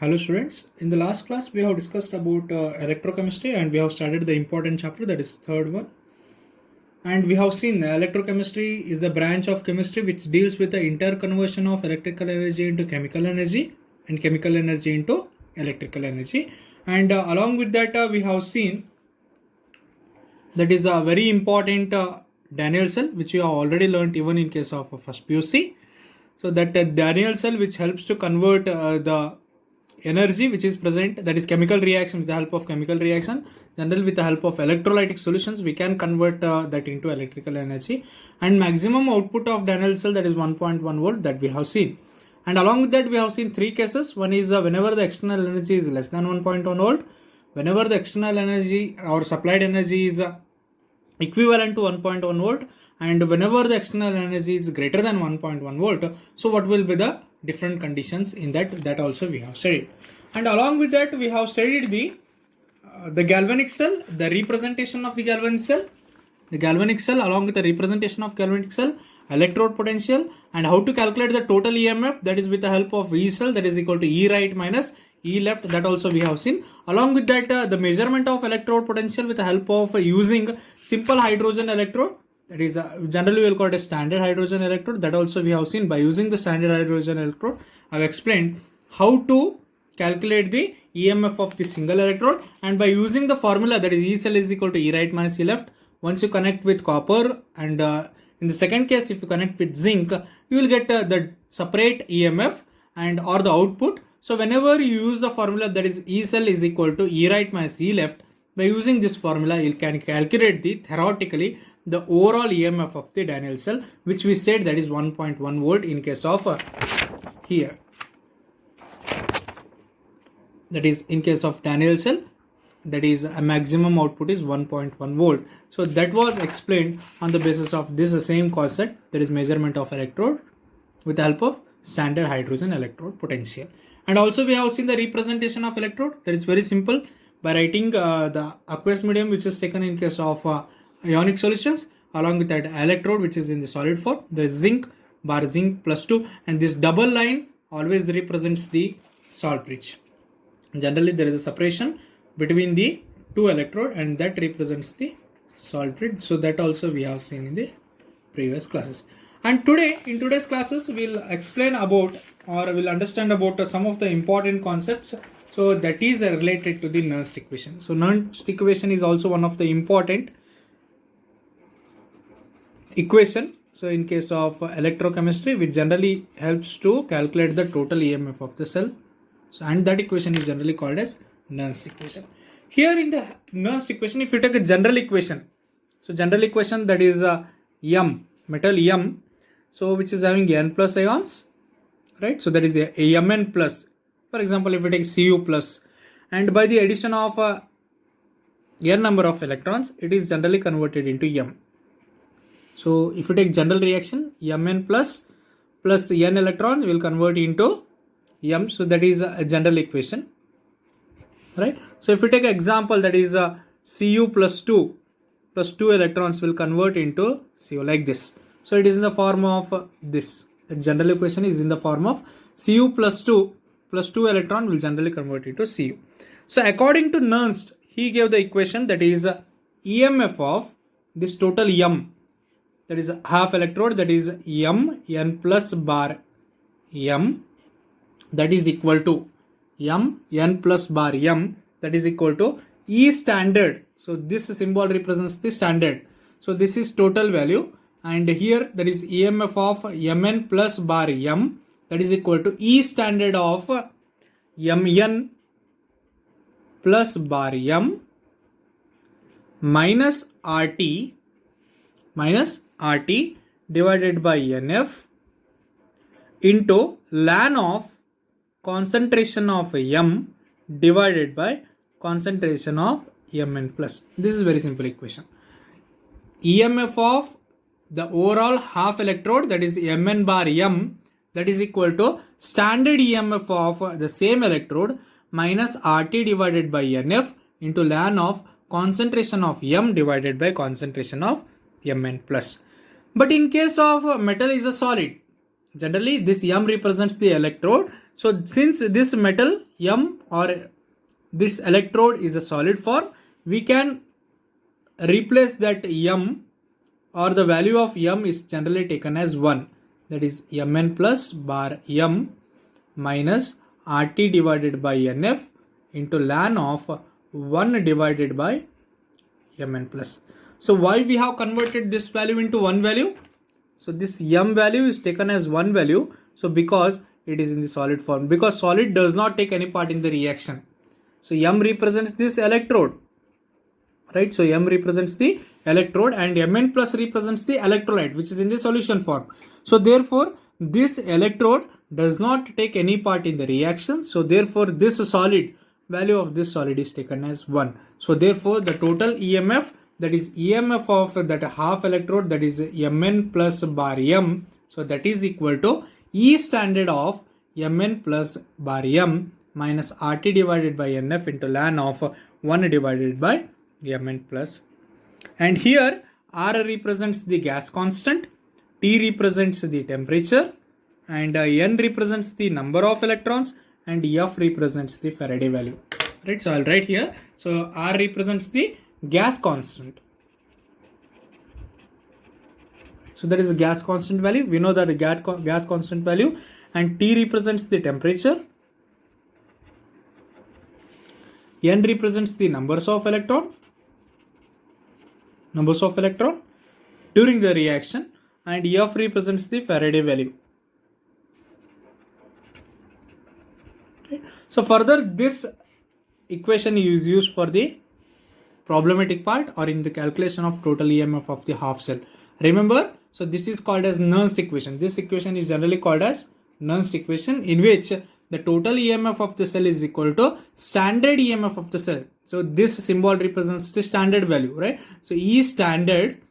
Hello students, in the last class we have discussed about electrochemistry and we have started the important chapter, that is third one. And we have seen electrochemistry is the branch of chemistry which deals with the interconversion of electrical energy into chemical energy and chemical energy into electrical energy. And along with that we have seen that is a very important Daniell cell which we have already learnt even in case of first PUC. So that Daniell cell which helps to convert the energy which is present, that is chemical reaction, with the help of chemical reaction, generally with the help of electrolytic solutions we can convert that into electrical energy, and maximum output of Daniell cell, that is 1.1 volt, that we have seen. And along with that we have seen three cases. One is whenever the external energy is less than 1.1 volt, whenever the external energy or supplied energy is equivalent to 1.1 volt, and whenever the external energy is greater than 1.1 volt. So what will be the different conditions in that also we have studied. And along with that we have studied the galvanic cell, the representation of the galvanic cell along with the representation of galvanic cell, electrode potential, and how to calculate the total EMF, that is with the help of E cell, that is equal to E right minus E left, that also we have seen. Along with that the measurement of electrode potential with the help of using simple hydrogen electrode, that is generally we will call it a standard hydrogen electrode, that also we have seen. By using the standard hydrogen electrode I have explained how to calculate the EMF of the single electrode, and by using the formula, that is E cell is equal to E right minus E left, once you connect with copper, and in the second case if you connect with zinc, you will get the separate EMF and or the output. So whenever you use the formula, that is E cell is equal to E right minus E left, by using this formula you can calculate the theoretically the overall EMF of the Daniell cell, which we said that is 1.1 volt in case of here, that is in case of Daniell cell, that is a maximum output is 1.1 volt. So that was explained on the basis of this same concept, that is measurement of electrode with the help of standard hydrogen electrode potential. And also we have seen the representation of electrode, that is very simple, by writing the aqueous medium which is taken in case of ionic solutions, along with that electrode which is in the solid form, the zinc bar zinc plus 2, and this double line always represents the salt bridge. Generally there is a separation between the two electrode and that represents the salt bridge. So that also we have seen in the previous classes. And today in today's classes we'll explain about or we'll understand about some of the important concepts. So that is related to the Nernst equation. So Nernst equation is also one of the important equation. So in case of electrochemistry, which generally helps to calculate the total EMF of the cell. So, and that equation is generally called as Nernst equation. Here in the Nernst equation, if you take a general equation, so general equation, that is M, metal M, so which is having N plus ions, right? So that is a Mn plus. For example, if we take Cu plus, and by the addition of N number of electrons, it is generally converted into M. So if you take general reaction, Mn plus N electrons will convert into M. So that is a general equation, right? So if you take an example, that is Cu plus 2 electrons will convert into Cu like this. So it is in the form of this. The general equation is in the form of Cu plus 2 electron will generally convert into Cu. So according to Nernst, he gave the equation, that is EMF of this total M, that is half electrode, that is M, N plus bar M, that is equal to M, N plus bar M, that is equal to E standard. So this symbol represents the standard. So this is total value, and here that is EMF of Mn plus bar M, that is equal to E standard of Mn plus bar M minus RT divided by NF into ln of concentration of M divided by concentration of Mn plus. This is very simple equation. EMF of the overall half electrode, that is Mn bar M, that is equal to standard EMF of the same electrode minus RT divided by NF into ln of concentration of M divided by concentration of Mn plus. But in case of metal is a solid, generally this M represents the electrode. So since this metal M or this electrode is a solid form, we can replace that M, or the value of M is generally taken as 1, that is Mn plus bar M minus RT divided by NF into ln of 1 divided by Mn plus. So why we have converted this value into one value? So this M value is taken as one value. So because it is in the solid form, because solid does not take any part in the reaction. So M represents this electrode, right? So M represents the electrode and Mn plus represents the electrolyte, which is in the solution form. So therefore this electrode does not take any part in the reaction. So therefore this solid, value of this solid is taken as 1. So therefore the total EMF, that is EMF of that half electrode, that is Mn plus bar M. So that is equal to E standard of Mn plus bar M minus RT divided by NF into ln of 1 divided by Mn plus. And here R represents the gas constant, T represents the temperature, and N represents the number of electrons, and F represents the Faraday value. Right, so I'll write here. So R represents the gas constant. So that is the gas constant value. We know that the gas constant value, and T represents the temperature. N represents the numbers of electron during the reaction, and F represents the Faraday value. Okay. So further this equation is used for the problematic part or in the calculation of total EMF of the half cell. Remember, so this is called as Nernst equation. This equation is generally called as Nernst equation, in which the total EMF of the cell is equal to standard EMF of the cell. So this symbol represents the standard value, right? So E standard,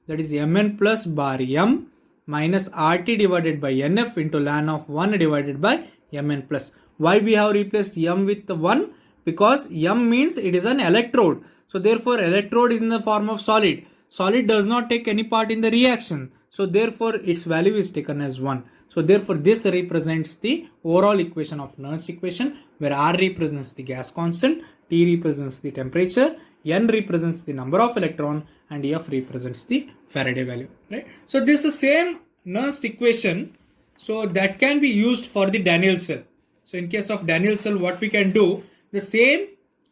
that is Mn plus bar M minus RT divided by NF into ln of 1 divided by Mn plus. Why we have replaced M with 1? Because M means it is an electrode. So therefore electrode is in the form of solid. Solid does not take any part in the reaction. So therefore its value is taken as 1. So therefore this represents the overall equation of Nernst equation, where R represents the gas constant, T represents the temperature, N represents the number of electron, and F represents the Faraday value. Right? So this is same Nernst equation. So that can be used for the Daniell cell. So in case of Daniell cell, what we can do, the same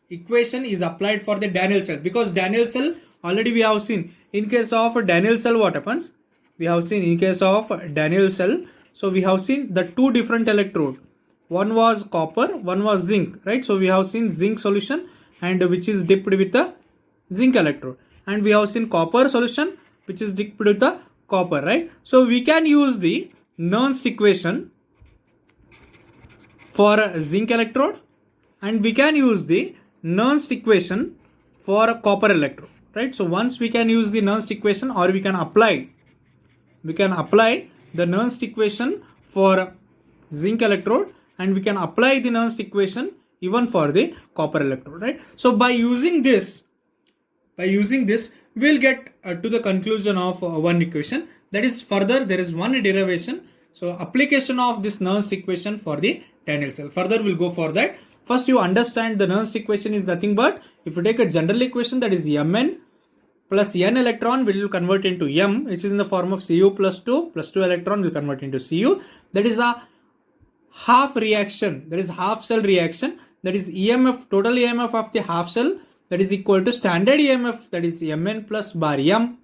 equation is applied for the Daniell cell, because Daniell cell already we have seen. In case of Daniell cell, what happens? We have seen in case of Daniell cell, so we have seen the two different electrode. One was copper, one was zinc, right? So we have seen zinc solution, and which is dipped with the zinc electrode, and we have seen copper solution which is dipped with the copper, right? So we can use the Nernst equation for a zinc electrode, and we can use the Nernst equation for a copper electrode, right? So once we can use the Nernst equation, or we can apply the Nernst equation for zinc electrode, and we can apply the Nernst equation even for the copper electrode, right? So by using this we'll get to the conclusion of one equation. That is, further there is one derivation. So application of this Nernst equation for the Daniell cell. Further we'll go for that. First you understand the Nernst equation is nothing but, if you take a general equation, that is Mn plus n electron will convert into M, which is in the form of Cu plus 2 electron will convert into Cu. That is a half reaction, that is half cell reaction. That is EMF, total EMF of the half cell, that is equal to standard EMF, that is Mn plus bar M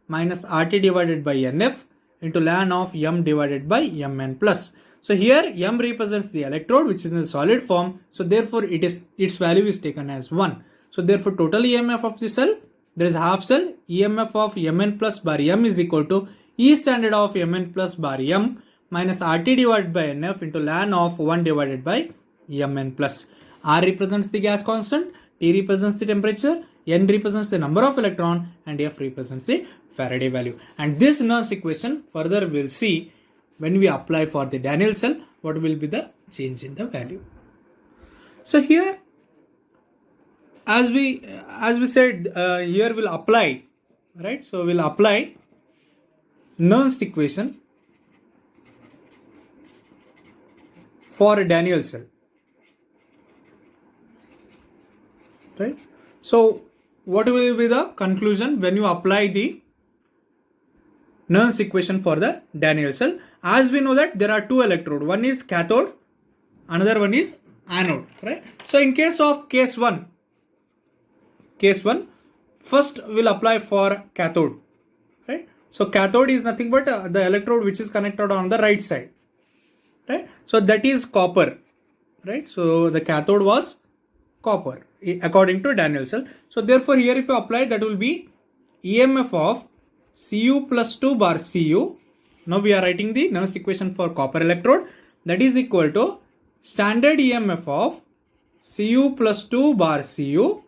minus RT divided by NF into ln of M divided by Mn plus. So here M represents the electrode which is in the solid form. So therefore its value is taken as 1. So therefore total EMF of the cell, that is half cell, EMF of Mn plus bar M is equal to E standard of Mn plus bar M minus RT divided by NF into ln of 1 divided by Mn plus. R represents the gas constant, T represents the temperature, N represents the number of electron, and F represents the Faraday value. And this Nernst equation further we'll see when we apply for the Daniell cell, what will be the change in the value. So here, as we said, here we'll apply, right? So we'll apply Nernst equation for Daniell cell. Right? So what will be the conclusion when you apply the Nernst equation for the Daniell cell? As we know that there are two electrodes. One is cathode, another one is anode. Right? So in case of case 1, first we'll apply for cathode. Right? So cathode is nothing but the electrode which is connected on the right side. Right? So that is copper. Right? So the cathode was copper according to Daniell cell. So therefore here if you apply, that will be EMF of Cu plus 2 bar Cu. Now we are writing the Nernst equation for copper electrode, that is equal to standard EMF of Cu plus 2 bar Cu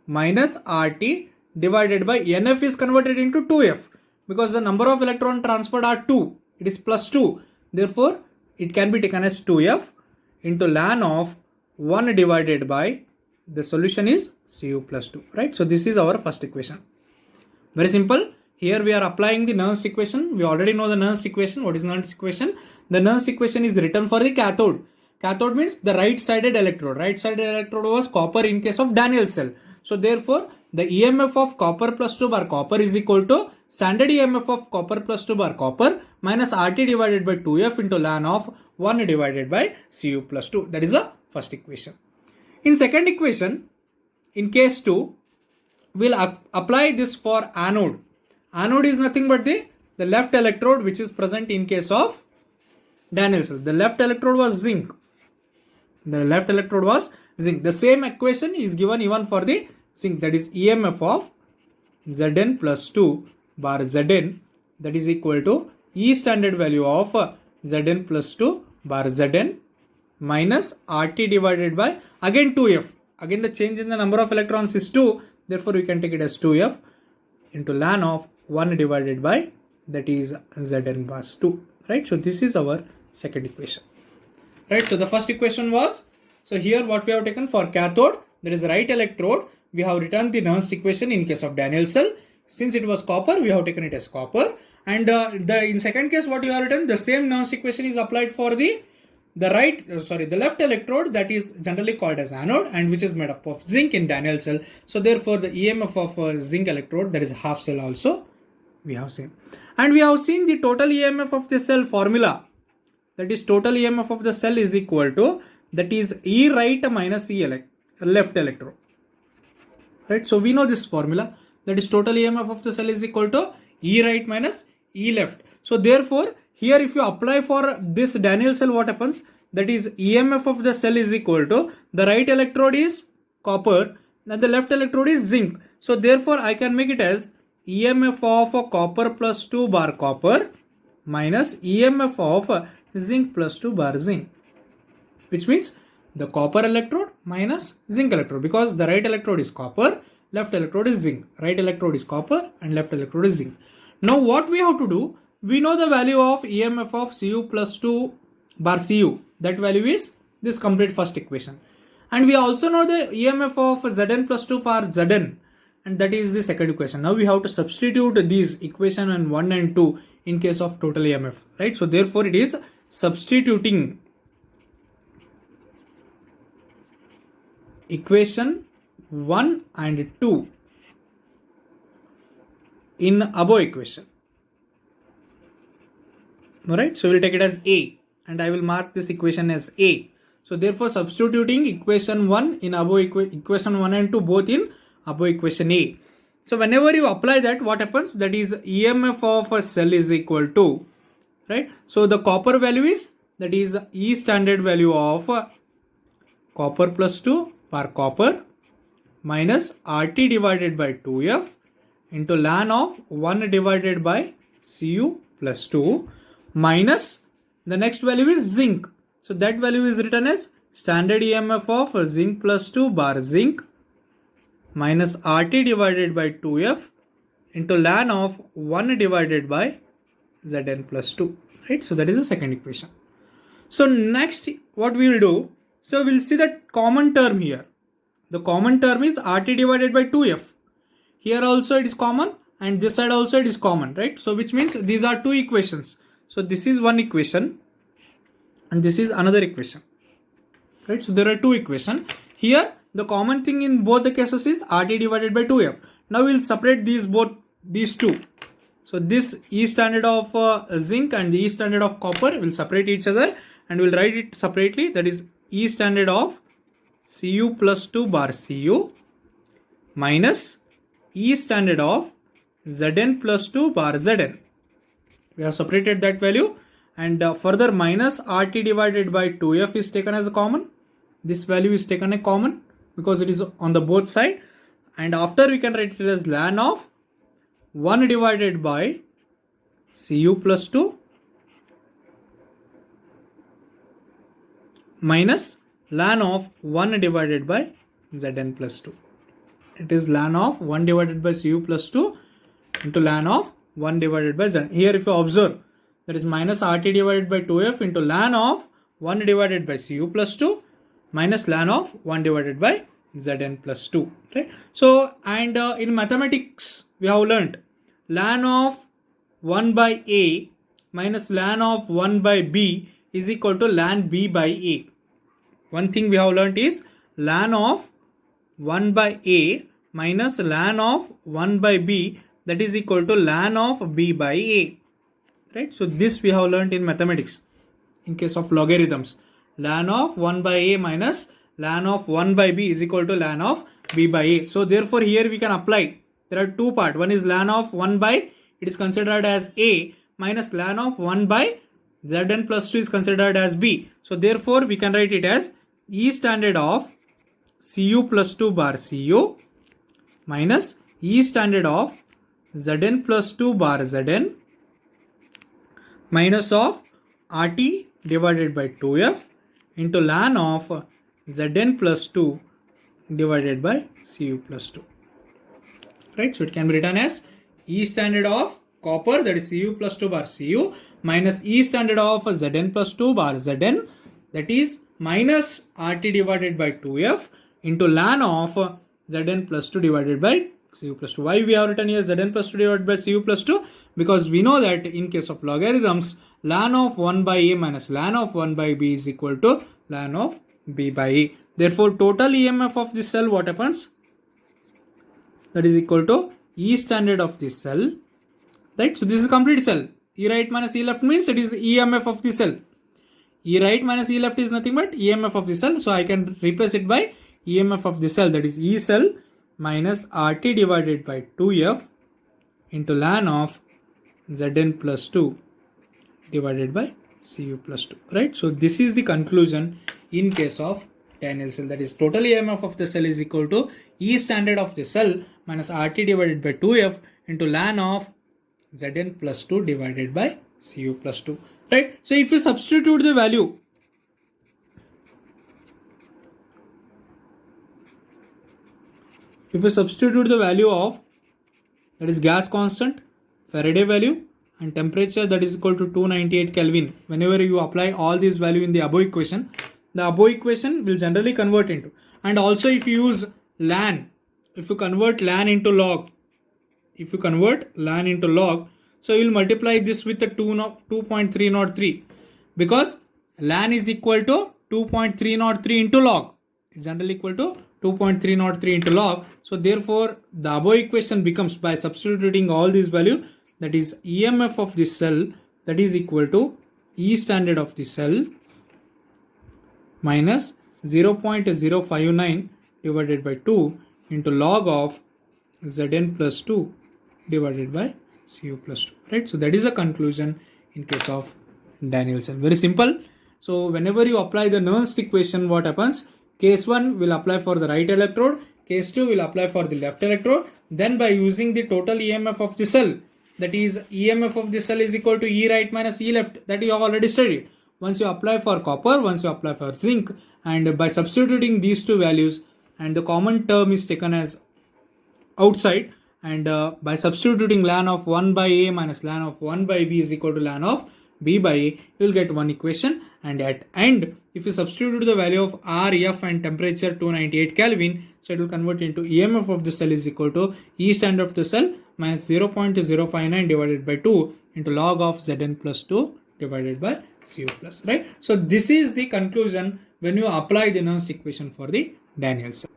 minus RT divided by NF is converted into 2F because the number of electron transferred are 2. It is plus 2. Therefore it can be taken as 2F into ln of 1 divided by the solution is Cu plus 2. Right? So this is our first equation. Very simple. Here we are applying the Nernst equation. We already know the Nernst equation. What is Nernst equation? The Nernst equation is written for the cathode. Cathode means the right-sided electrode. Right-sided electrode was copper in case of Daniell cell. So therefore, the EMF of copper plus 2 bar copper is equal to standard EMF of copper plus 2 bar copper minus RT divided by 2F into ln of 1 divided by Cu plus 2. That is the first equation. In second equation, in case 2, we'll apply this for anode. Anode is nothing but the left electrode which is present in case of Daniell cell. The left electrode was zinc. The same equation is given even for the zinc, that is EMF of Zn plus 2 bar Zn, that is equal to E standard value of Zn plus 2 bar Zn minus RT divided by again 2F. Again the change in the number of electrons is 2. Therefore we can take it as 2F into ln of 1 divided by, that is Zn plus 2. Right? So this is our second equation. Right? So the first equation was, so here what we have taken for cathode, that is right electrode, we have written the Nernst equation in case of Daniell cell. Since it was copper, we have taken it as copper. And in second case what we have written, the same Nernst equation is applied for the left electrode, that is generally called as anode and which is made up of zinc in Daniell cell. So therefore the EMF of zinc electrode, that is half cell also we have seen. And we have seen the total EMF of the cell formula, that is total EMF of the cell is equal to, that is E right minus E left electrode. Right? So we know this formula, that is total EMF of the cell is equal to E right minus E left. So therefore here if you apply for this Daniell cell, what happens? That is EMF of the cell is equal to, the right electrode is copper and the left electrode is zinc. So therefore I can make it as EMF of copper plus 2 bar copper minus EMF of zinc plus 2 bar zinc, which means the copper electrode minus zinc electrode, because the right electrode is copper, left electrode is zinc. Right electrode is copper and left electrode is zinc. Now what we have to do, we know the value of EMF of Cu plus 2 bar Cu. That value is this complete first equation. And we also know the EMF of Zn plus 2 for Zn, and that is the second equation. Now we have to substitute these equation and 1 and 2 in case of total EMF. Right? So therefore it is substituting equation 1 and 2 in above equation. Alright, so we'll take it as A and I will mark this equation as A. So therefore substituting equation 1 in above equation 1 and 2 both in above equation A. So whenever you apply that, what happens? That is EMF of a cell is equal to, right? So the copper value is, that is E standard value of copper plus 2 per copper minus RT divided by 2F into ln of 1 divided by Cu plus 2 minus the next value is zinc. So that value is written as standard EMF of zinc plus 2 bar zinc minus RT divided by 2F into ln of 1 divided by Zn plus 2. Right? So that is the second equation. So next what we will do, so we will see that common term here. The common term is RT divided by 2F. Here also it is common and this side also it is common, right? So which means these are two equations. So this is one equation and this is another equation, right? So there are two equations here. The common thing in both the cases is RT divided by 2F. Now we'll separate these two. So this E standard of zinc and the E standard of copper will separate each other, and we'll write it separately. That is E standard of Cu plus 2 bar Cu minus E standard of Zn plus 2 bar Zn. We have separated that value, and further minus RT divided by 2F is taken as a common. This value is taken a common because it is on the both side, and after we can write it as ln of 1 divided by Cu plus 2 minus ln of 1 divided by Zn plus 2. It is ln of 1 divided by Cu plus 2 into ln of 1 divided by Zn. Here if you observe, that is minus RT divided by 2F into ln of 1 divided by Cu plus 2 minus ln of 1 divided by Zn plus 2. Right? So, and in mathematics we have learnt ln of 1 by A minus ln of 1 by B is equal to ln B by A. One thing we have learnt is ln of 1 by A minus ln of 1 by B, that is equal to ln of B by A. Right? So this we have learnt in mathematics in case of logarithms. Ln of 1 by A minus ln of 1 by B is equal to ln of B by A. So therefore here we can apply. There are two parts. One is ln of 1 by, it is considered as A, minus ln of 1 by Zn plus 2 is considered as B. So therefore we can write it as E standard of Cu plus 2 bar Cu minus E standard of Zn plus 2 bar Zn minus of RT divided by 2F into ln of Zn plus 2 divided by Cu plus 2. Right? So it can be written as E standard of copper, that is Cu plus 2 bar Cu, minus E standard of Zn plus 2 bar Zn, that is minus RT divided by 2F into ln of Zn plus 2 divided by Cu plus 2. Why we have written here Zn plus 2 divided by Cu plus 2? Because we know that in case of logarithms, ln of 1 by A minus ln of 1 by B is equal to ln of B by A. Therefore, total EMF of this cell, what happens? That is equal to E standard of this cell. Right? So this is a complete cell. E right minus E left means it is EMF of the cell. E right minus E left is nothing but EMF of the cell. So I can replace it by EMF of the cell, that is E cell minus RT divided by 2F into ln of Zn plus 2 divided by Cu plus 2. Right? So this is the conclusion in case of Daniell cell, that is total EMF of the cell is equal to E standard of the cell minus RT divided by 2F into ln of Zn plus 2 divided by Cu plus 2. Right? So if you substitute the value, of, that is gas constant, Faraday value, and temperature, that is equal to 298 Kelvin, whenever you apply all these value in the above equation, the above equation will generally convert into. And also if you use ln, if you convert ln into log, so you will multiply this with the 2.303, because ln is equal to 2.303 into log. It's generally equal to 2.303 into log. So therefore the above equation becomes, by substituting all these value, that is EMF of this cell, that is equal to E standard of the cell minus 0.059 divided by 2 into log of Zn plus 2 divided by Cu plus 2. Right? So that is a conclusion in case of Daniell cell. Very simple. So whenever you apply the Nernst equation, what happens? Case 1 will apply for the right electrode, case 2 will apply for the left electrode. Then by using the total EMF of the cell, that is EMF of the cell is equal to E right minus E left, that you have already studied. Once you apply for copper, once you apply for zinc, and by substituting these two values, and the common term is taken as outside, and by substituting ln of 1 by A minus ln of 1 by B is equal to ln of B by A, you will get one equation. And at end, if you substitute the value of R, F and temperature 298 Kelvin, so it will convert into EMF of the cell is equal to E standard of the cell minus 0.059 divided by 2 into log of Zn plus 2 divided by Cu plus, right? So this is the conclusion when you apply the Nernst equation for the Daniell cell.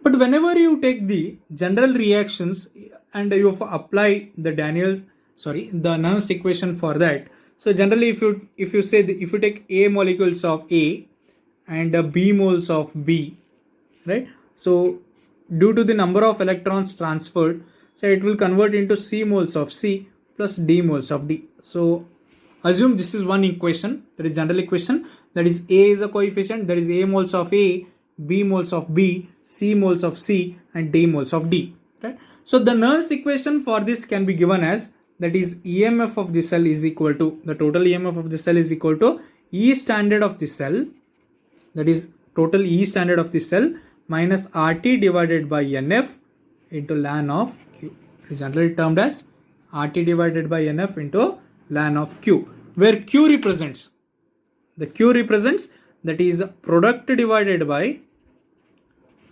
But whenever you take the general reactions and you apply the the Nernst equation for that. So generally, if you say if you take A molecules of A and B moles of B, right? So due to the number of electrons transferred, so it will convert into C moles of C plus D moles of D. So assume this is one equation, that is general equation, that is A is a coefficient, that is A moles of A, B moles of B, C moles of C and D moles of D, right? So the Nernst equation for this can be given as, that is EMF of the cell is equal to, the total EMF of the cell is equal to E standard of the cell, that is total E standard of the cell minus RT divided by NF into ln of Q. It is generally termed as RT divided by NF into ln of Q, where Q represents, that is product divided by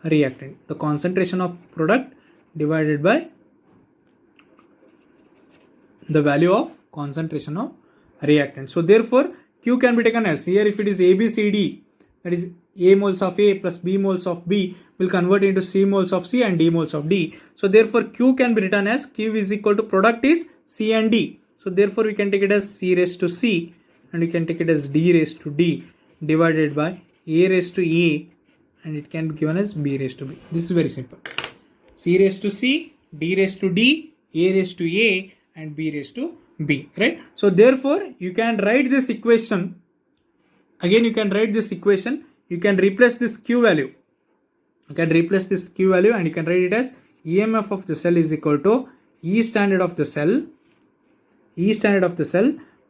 reactant, the concentration of product divided by the value of concentration of reactant. So therefore Q can be taken as, here if it is ABCD, that is A moles of A plus B moles of B will convert into C moles of C and D moles of D. So therefore Q can be written as, Q is equal to product is C and D. So therefore we can take it as C raised to C and we can take it as D raised to D divided by A raised to A, and it can be given as B raised to B. This is very simple. C raised to C, D raised to D, A raised to A and B raised to B, right? So therefore you can write this equation, again you can write this equation, you can replace this Q value, and you can write it as EMF of the cell is equal to E standard of the cell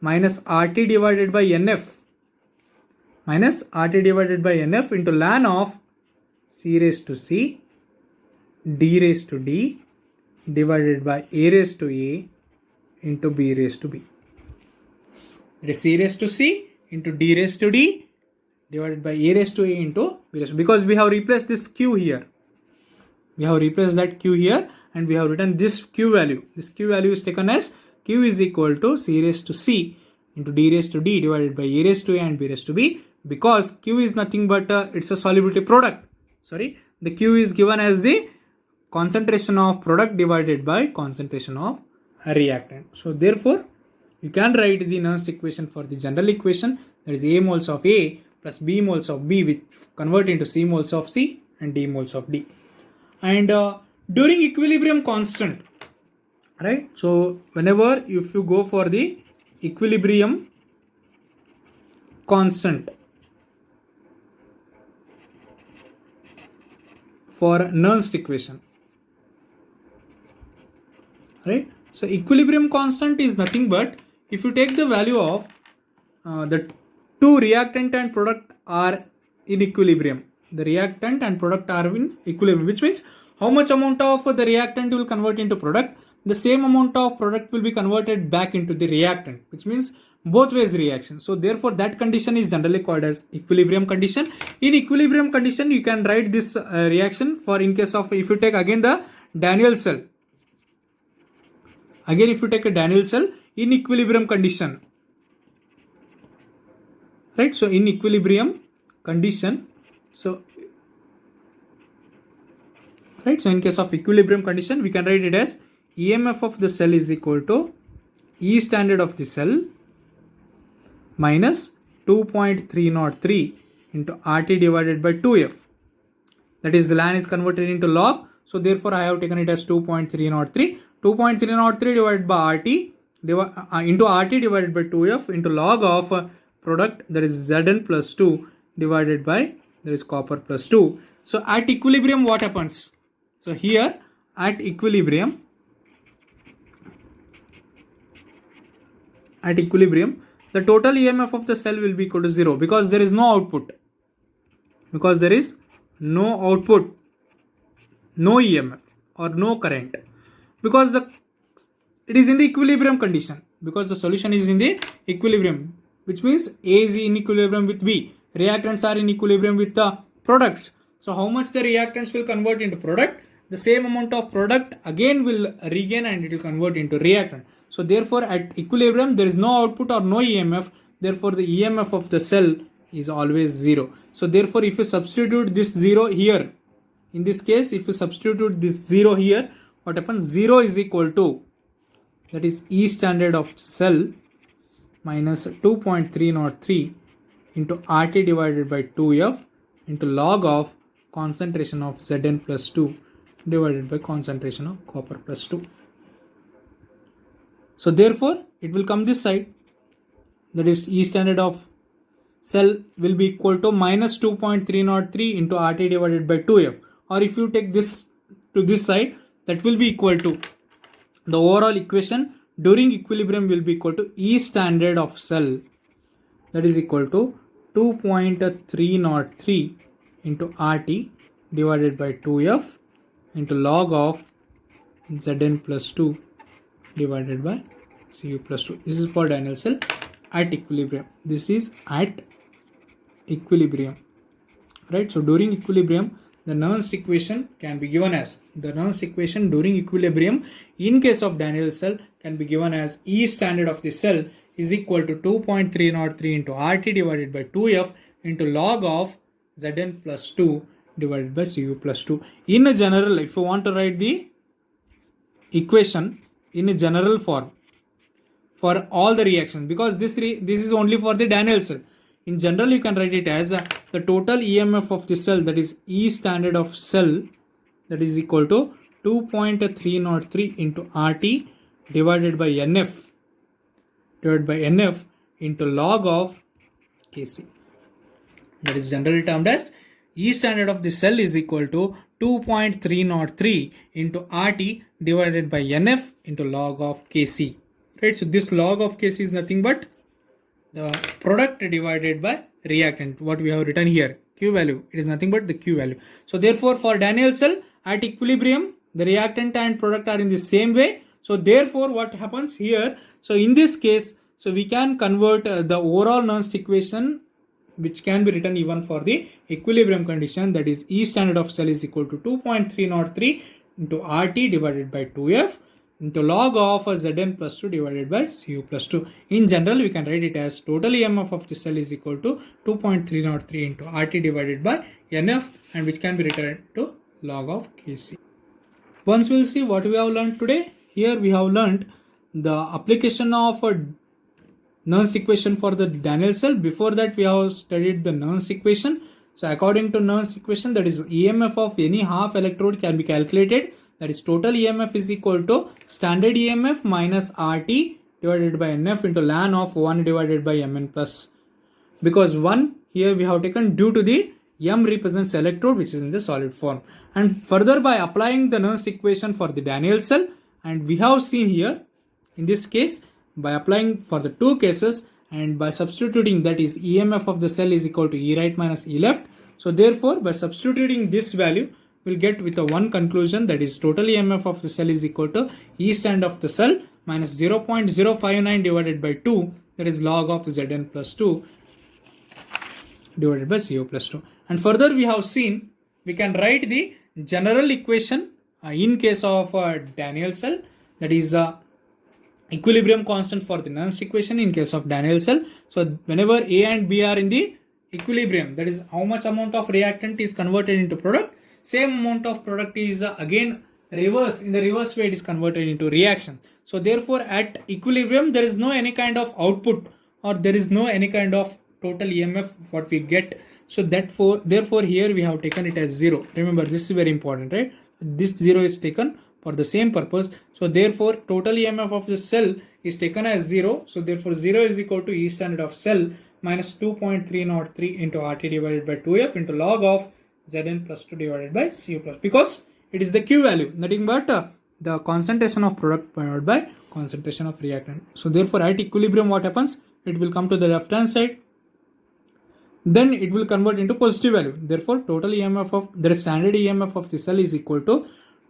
minus RT divided by NF into ln of C raised to C, D raised to D divided by A raised to A into B raised to B. It is C raised to C into D raised to D divided by A raised to A into B raised to B. Because we have replaced this Q here. We have replaced that Q here and we have written this Q value. This Q value is taken as Q is equal to C raised to C into D raised to D divided by A raised to A and B raised to B, because Q is nothing but it's a solubility product. The Q is given as the concentration of product divided by concentration of reactant. So therefore you can write the Nernst equation for the general equation, that is A moles of A plus B moles of B, which convert into C moles of C and D moles of D. And during equilibrium constant, right? So whenever if you go for the equilibrium constant for Nernst equation, right? So equilibrium constant is nothing but, if you take the value of the two reactant and product are in equilibrium, the reactant and product are in equilibrium, which means how much amount of the reactant will convert into product, the same amount of product will be converted back into the reactant, which means both ways reaction. So therefore that condition is generally called as equilibrium condition. In equilibrium condition you can write this reaction for, in case of, if you take again the Daniell cell, again if you take a Daniell cell in equilibrium condition, right? So in equilibrium condition, so right, so in case of equilibrium condition we can write it as EMF of the cell is equal to E standard of the cell minus 2.303 into RT divided by 2F, that is the ln is converted into log, so therefore I have taken it as 2.303 divided by RT into RT divided by 2F into log of product, that is Zn plus 2 divided by, there is copper plus 2. So at equilibrium what happens? So here at equilibrium, the total EMF of the cell will be equal to 0, because there is no output, no EMF or no current, because it is in the equilibrium condition, because the solution is in the equilibrium, which means A is in equilibrium with B, reactants are in equilibrium with the products. So how much the reactants will convert into product, the same amount of product again will regain and it will convert into reactant. So therefore at equilibrium there is no output or no EMF, therefore the EMF of the cell is always 0. So therefore if you substitute this 0 here, in this case if you substitute this 0 here, what happens? 0 is equal to, that is E standard of cell minus 2.303 into RT divided by 2F into log of concentration of Zn plus 2 divided by concentration of copper plus 2. So therefore it will come this side, that is E standard of cell will be equal to minus 2.303 into RT divided by 2F, or if you take this to this side, that will be equal to the overall equation during equilibrium will be equal to E standard of cell, that is equal to 2.303 into RT divided by 2F into log of Zn plus 2 divided by Cu plus 2. This is for Daniell cell at equilibrium. This is at equilibrium, right? So during equilibrium, the Nernst equation can be given as, the Nernst equation during equilibrium in case of Daniell cell can be given as E standard of the cell is equal to 2.303 into RT divided by 2F into log of Zn plus 2 divided by Cu plus 2. In a general, if you want to write the equation in a general form for all the reactions, because this is only for the Daniell cell. In general, you can write it as the total EMF of the cell, that is E standard of cell, that is equal to 2.303 into RT divided by NF into log of Kc. That is generally termed as E standard of the cell is equal to 2.303 into RT divided by NF into log of Kc. Right? So this log of Kc is nothing but the product divided by reactant, what we have written here, Q value, it is nothing but the Q value. So therefore for Daniell cell at equilibrium, the reactant and product are in the same way. So therefore what happens here, so in this case, so we can convert the overall Nernst equation, which can be written even for the equilibrium condition, that is E standard of cell is equal to 2.303 into RT divided by 2F into log of Zn plus 2 divided by Cu plus 2. In general, we can write it as total EMF of the cell is equal to 2.303 into RT divided by NF, and which can be written to log of Kc. Once we'll see what we have learned today. Here we have learned the application of a Nernst equation for the Daniell cell. Before that, we have studied the Nernst equation. So according to Nernst equation, that is EMF of any half electrode can be calculated. That is total EMF is equal to standard EMF minus RT divided by NF into ln of 1 divided by Mn plus. Because 1 here we have taken due to the M represents electrode which is in the solid form. And further by applying the Nernst equation for the Daniell cell, and we have seen here in this case by applying for the two cases and by substituting, that is EMF of the cell is equal to E right minus E left. So therefore by substituting this value, we'll get with a one conclusion, that is total EMF of the cell is equal to E stand of the cell minus 0.059 divided by 2, that is log of Zn plus 2 divided by Cu plus 2. And further we have seen we can write the general equation in case of Daniell cell, that is equilibrium constant for the Nernst equation in case of Daniell cell. So whenever A and B are in the equilibrium, that is how much amount of reactant is converted into product, same amount of product is again reverse, in the reverse way it is converted into reaction. So therefore at equilibrium there is no any kind of output, or there is no any kind of total EMF what we get. So therefore here we have taken it as 0. Remember, this is very important, right? This 0 is taken for the same purpose. So therefore total EMF of the cell is taken as 0. So therefore 0 is equal to E standard of cell minus 2.303 into RT divided by 2F into log of Zn plus 2 divided by Cu plus, because it is the Q value, nothing but the concentration of product divided by concentration of reactant. So therefore at equilibrium what happens, it will come to the left hand side, then it will convert into positive value. Therefore total EMF of the standard EMF of the cell is equal to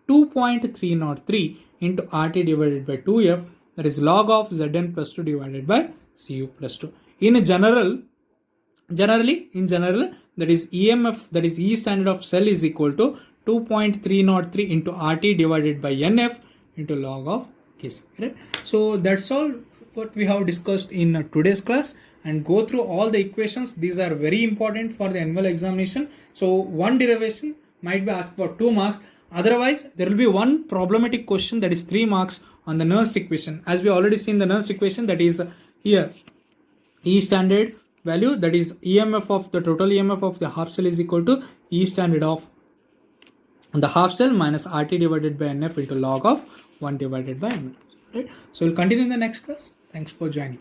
2.303 into RT divided by 2F, that is log of Zn plus 2 divided by Cu plus 2. Generally, that is EMF, that is E standard of cell is equal to 2.303 into RT divided by NF into log of Kc. Right? So that's all what we have discussed in today's class, and go through all the equations. These are very important for the annual examination. So one derivation might be asked for 2 marks. Otherwise, there will be one problematic question that is 3 marks on the Nernst equation. As we already seen the Nernst equation, that is here E standard value, that is EMF of the total EMF of the half cell is equal to E standard of the half cell minus RT divided by NF into log of 1 divided by NF. Right? So we'll continue in the next class. Thanks for joining.